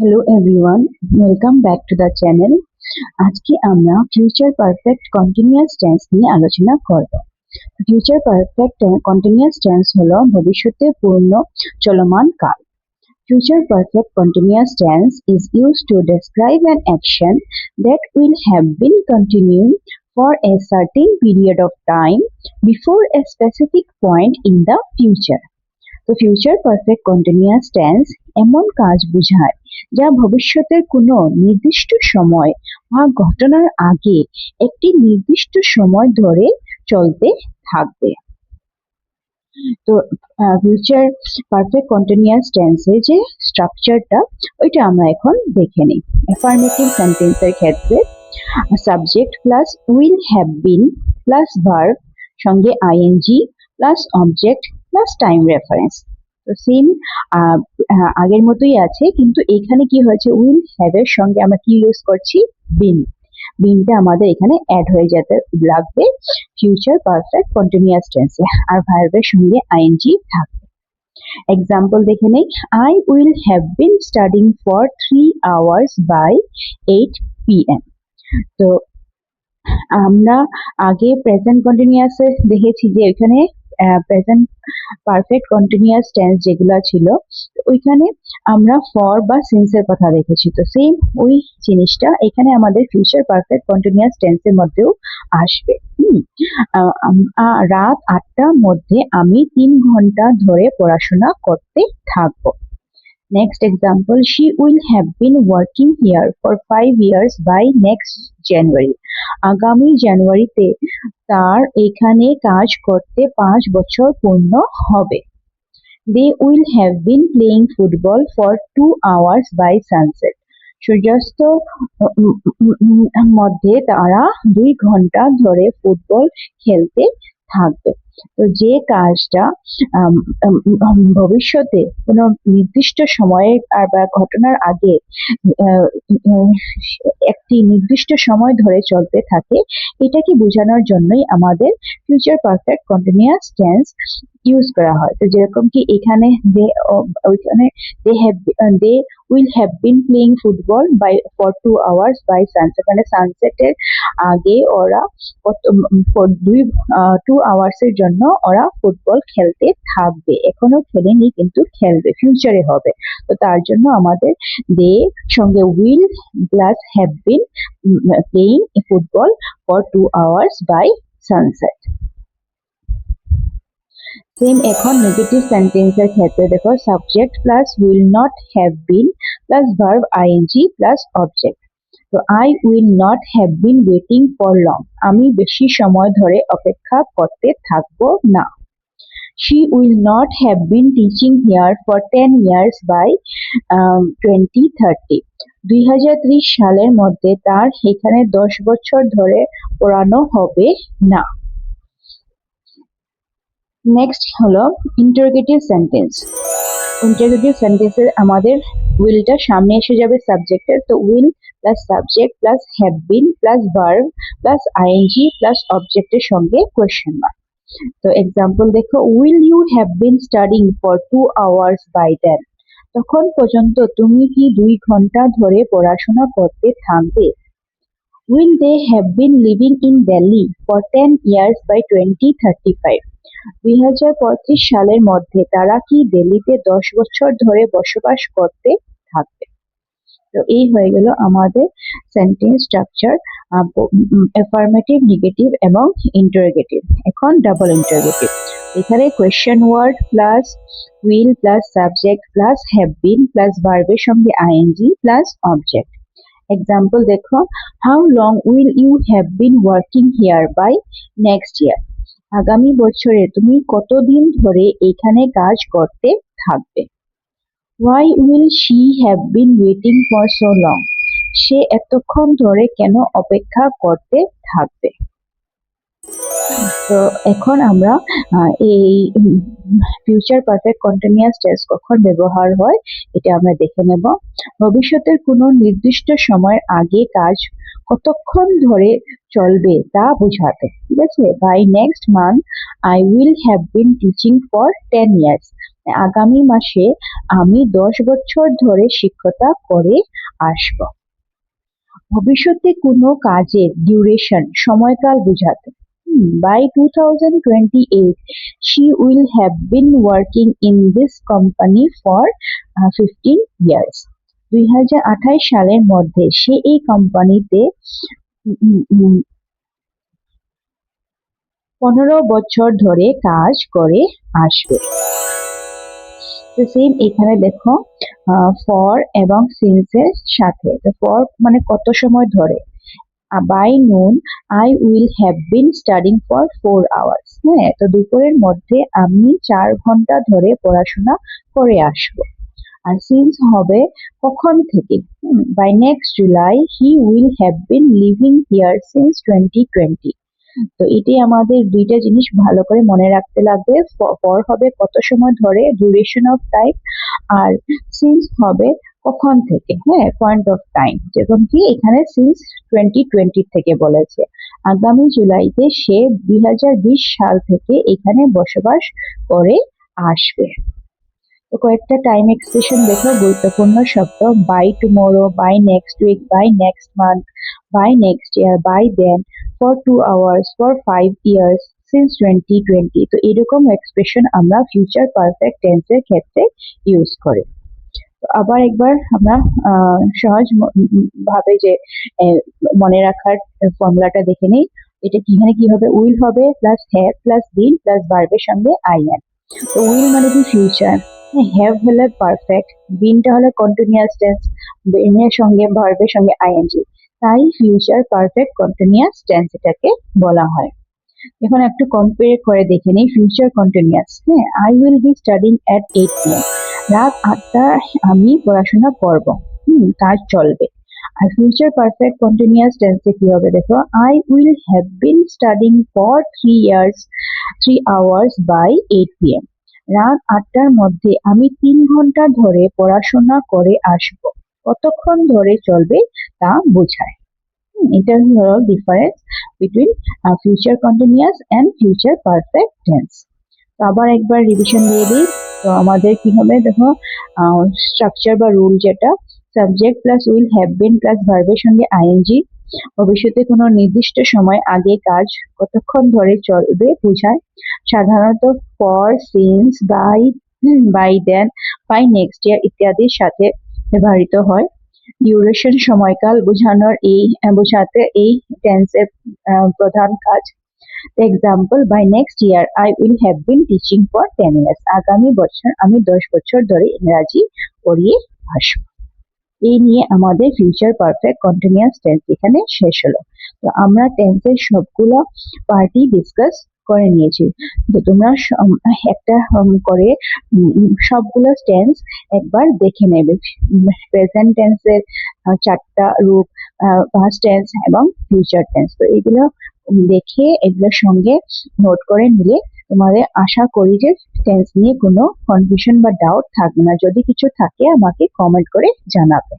Hello everyone, welcome back to the channel. আজকে আমরা future perfect continuous tense নিয়ে আলোচনা করব। ফিউচার পারফেক্ট কন্টিনিউয়াস টেন্স হলো ভবিষ্যতে পূর্ণ চলমান কাল। Future perfect continuous tense is used to describe an action that will have been continuing for a certain period of time before a specific point in the future. তো future perfect continuous tense এমন কাজ বোঝায় যা ভবিষ্যতের কোনো নির্দিষ্ট সময় বা ঘটনার আগে একটি নির্দিষ্ট সময় ধরে চলতে থাকবে। তো ফিউচার পারফেক্ট কন্টিনিউয়াস টেন্সের যে স্ট্রাকচারটা ওইটা আমরা এখন দেখে নিই। অ্যাফার্মেটিভ সেন্টেন্সের ক্ষেত্রে subject plus will have been plus verb সঙ্গে ING plus object plus time reference. তো সেম আগের মতোই আছে, কিন্তু এখানে কি হয়েছে, উইল হ্যাভ এর সঙ্গে আমরা কি ইউজ করছি, বিন। বিনটা আমাদের এখানে অ্যাড হয়ে যেতে লাগবে ফিউচার পারফেক্ট কন্টিনিউয়াস টেন্সে, আর ভার্বের সঙ্গে আইএনজি থাকবে। এক্সাম্পল দেখে নেই, I will have been studying for 3 hours by 8 PM। তো আমরা আগে প্রেজেন্ট কন্টিনিউয়াসে দেখেছি যে এখানে প্রেজেন্ট পারফেক্ট কন্টিনিউয়াস টেন্স যেগুলো ছিল ওইখানে আমরা ফর বা সিন্সের কথা দেখেছি। তো সেম ওই জিনিসটা এখানে আমাদের ফিউচার পারফেক্ট কন্টিনিউয়াস টেন্সের মধ্যেও আসবে। রাত 8টার মধ্যে আমি 3 ঘন্টা ধরে পড়াশোনা করতে থাকবো। Next example, she will have been working here for 5 years by next January. আগামী জানুয়ারিতে তার এখানে কাজ করতে 5 বছর পূর্ণ হবে। They will have been playing football for 2 hours by sunset. সূর্যাস্ত মধ্যে তারা 2 ঘন্টা ধরে ফুটবল খেলতে থাকবে। তো যে কাজটা ভবিষ্যতে কোনো নির্দিষ্ট সময়ে বা ঘটনার আগে একটি নির্দিষ্ট সময় ধরে চলতে থাকে, এটাকে বোঝানোর জন্যই আমাদের future perfect continuous tense use করা হয়। তো যেরকম কি এখানে they will have been playing football by for 2 hours by sunset, মানে সানসেটের আগে ওরা 2 hours এর জন্য ওরা ফুটবল খেলতে থাকবে। এখনো খেলেনি কিন্তু খেলবে, ফিউচারে হবে। তো তার জন্য আমাদের দে সঙ্গে will plus have been playing football for 2 hours by sunset. Same এখন নেগেটিভ সেন্টেন্সের ক্ষেত্রে দেখো, subject plus will not have been plus verb ING plus object. তো I will not have been waiting for long, আমি বেশি সময় ধরে অপেক্ষা করতে থাকবো না। She will not have been teaching here for 10 years by 2030. 2030 সালের মধ্যে তার এখানে 10 বছর ধরে পড়ানো হবে না। নেক্সট হলো ইন্টারোগেটিভ সেন্টেন্স। ইন্টারোগেটিভ সেন্টেন্সের আমাদের উইলটা সামনে এসে যাবে সাবজেক্টের। তো will plus subject plus have been plus verb plus ING plus অবজেক্টের সঙ্গে কোয়েশ্চেন মার্ক। তো এক্সাম্পল দেখো, will you have been studying for 2 hours by then, তখন পর্যন্ত তুমি কি 2 ঘন্টা ধরে পড়াশোনা করতে থাকবে। Will they have been living in Delhi for 10 years by 2035, 2035 সালের মধ্যে তারা কি দিল্লিতে 10 বছর ধরে বসবাস করতে থাকবে। তো এই হয়ে গেল আমাদের সেন্টেন্স স্ট্রাকচার, অ্যাফার্মেটিভ, নেগেটিভ এবং ইন্টারোগেটিভ। এখন ডাবল ইন্টারোগেটিভ। এখানে question word plus will plus subject plus have been plus ভার্বের সঙ্গে আইএনজি প্লাস অবজেক্ট। এক্সাম্পল দেখো, how long will you have been working here by next year, আগামী বছরে তুমি কতদিন ধরে এখানে কাজ করতে থাকবে। Why will she have been waiting for so long? সে এতক্ষণ ধরে কেন অপেক্ষা করতে থাকবে। তো এখন আমরা এই ফিউচার পারফেক্ট কন্টিনিউয়াস টেন্স কখন ব্যবহার হয় এটা আমরা দেখে নেব। ভবিষ্যতের কোনো নির্দিষ্ট সময়ের আগে কাজ কতক্ষণ ধরে চলবে তা বোঝাতে, ঠিক আছে। By next month I will have been teaching for 10 years, আগামী মাসে আমি 10 বছর ধরে শিক্ষকতা করে আসব। ভবিষ্যতে কোনো কাজের ডিউরেশন সময়কাল বোঝাতে। By 2028, she will have been working in this company for 15 years. 2028 সালের মধ্যে সে এই কোম্পানিতে 15 বছর ধরে কাজ করে আসবে। তো সেম এখানে দেখো ফর এবং সিন্স এর সাথে, ফর মানে কত সময় ধরে, বাই নুন I will have been studying for 4 hours. হ্যাঁ, তো দুপুরের মধ্যে আমি 4 ঘন্টা ধরে পড়াশোনা করে আসবো। আর সিন্স হবে কখন থেকে, by next July he will have been living here since 2020। তো এটি আমাদের দুইটা জিনিস ভালো করে মনে রাখতে লাগবে। ফর হবে কত সময় ধরে, ডিউরেশন অফ টাইম, আর সিন্স হবে কখন থেকে, হ্যাঁ, পয়েন্ট অফ টাইম। যেরকম কি এখানে সিন্স 2020 থেকে বলেছে, আগামী জুলাইতে সে 2020 সাল থেকে এখানে বসবাস করে আসবে। তো কয়েকটা টাইম এক্সপ্রেশন দেখো, গুরুত্বপূর্ণ শব্দ by tomorrow, by next week, by next month, by next year, by then, for 2 hours, for 5 years, since 2020। তো এরকম এক্সপ্রেশন আমরা ফিউচার পারফেক্ট টেন্সের ক্ষেত্রে ইউজ করি। তো আবার একবার আমরা সহজ ভাবে যে মনে রাখার ফর্মুলাটা দেখে নিই। এটা এখানে কি হবে, উইল হবে plus have plus been plus ভার্বের সঙ্গে আইএন। তো উইল মানে কি ফিউচার, হ্যাভ হলে পারফেক্ট, বিনটা হলে কন্টিনিউয়াস টেন্স, বিনের সঙ্গে ভার্বের সঙ্গে আইএনজি, তাই ফিউচার পারফেক্ট কন্টিনিউয়াস টেন্স এটাকে বলা হয়। এখন একটু কম্পেয়ার করে দেখে নিই ফিউচার কন্টিনিউয়াস। হ্যাঁ, I will be studying at 8 PM, রাত 8টায় আমি পড়াশোনা করব, কাজ চলবে। আর ফিউচার পারফেক্ট কন্টিনিউয়াস টেন্সে কি হবে দেখো, I will have been studying for 3 hours by 8 PM, রাত 8টার মধ্যে আমি 3 ঘন্টা ধরে পড়াশোনা করে আসব। কতক্ষণ ধরে চলবে তা বোঝায়। এটা হলো difference between future continuous and future perfect tense. তো আবার একবার রিভিশন দিয়ে দিই। তো আমাদের কি হবে দেখো, স্ট্রাকচার বা রুল যেটা, subject plus will have been plus ভার্বের সঙ্গে আইএনজি, ভবিষ্যতে কোনো নির্দিষ্ট সময় আগে কাজ কতক্ষণ ধরে চলবে বোঝায়। সাধারণত for, since, by then, by next year ইত্যাদির সাথে ব্যবহৃত হয়। ডিউরেশন সময়কাল বোঝাতে এই টেন্সের প্রধান কাজ। Example, by next year I will have been teaching for 10 years, আগামী বছর আমি 10 বছর ধরে ইংরাজি পড়িয়ে আসবো। এই নিয়ে আমাদের ফিউচার পারফেক্ট কন্টিনিউয়াস টেন্স এখানে শেষ হলো। তো আমরা টেন্সের সবগুলো পার্টি ডিসকাস করে নিয়েছি। তো তোমরা একটা করে সবগুলো টেন্স একবার দেখে নেবে। প্রেজেন্ট টেন্সের 4টা রূপ, পাস্ট টেন্স এবং ফিউচার টেন্স। তো এগুলো দেখে এগুলোর সঙ্গে নোট করে নিলে তোমাদের আশা করি যে টেন্স নিয়ে কোনো কনফিউশন বা ডাউট থাকবে না। যদি কিছু থাকে আমাকে কমেন্ট করে জানাবে।